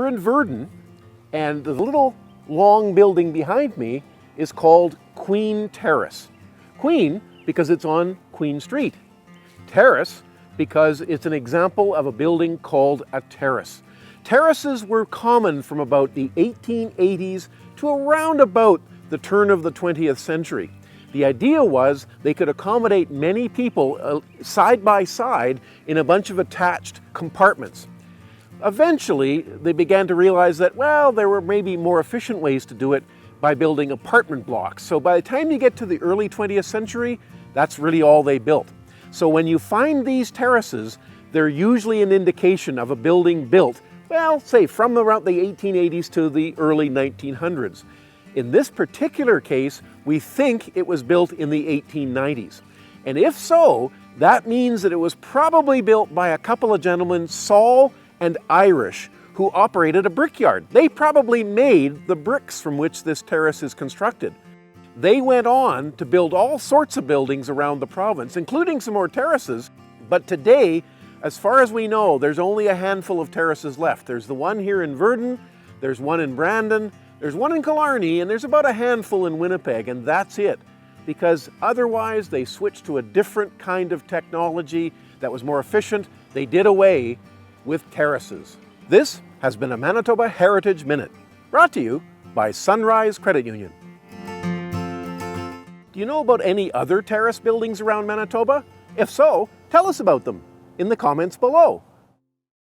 We're in Virden, and the little long building behind me is called Queen Terrace. Queen because it's on Queen Street. Terrace because it's an example of a building called a terrace. Terraces were common from about the 1880s to around about the turn of the 20th century. The idea was they could accommodate many people side by side in a bunch of attached compartments. Eventually, they began to realize that, well, there were maybe more efficient ways to do it by building apartment blocks. So by the time you get to the early 20th century, that's really all they built. So when you find these terraces, they're usually an indication of a building built, well, say from around the 1880s to the early 1900s. In this particular case, we think it was built in the 1890s. And if so, that means that it was probably built by a couple of gentlemen, Saul and Irish, who operated a brickyard. They probably made the bricks from which this terrace is constructed. They went on to build all sorts of buildings around the province, including some more terraces, but today, as far as we know, there's only a handful of terraces left. There's the one here in Virden, there's one in Brandon, there's one in Killarney, and there's about a handful in Winnipeg, and that's it. Because otherwise they switched to a different kind of technology that was more efficient. They did away with terraces. This has been a Manitoba Heritage Minute, brought to you by Sunrise Credit Union. Do you know about any other terrace buildings around Manitoba? If so, tell us about them in the comments below.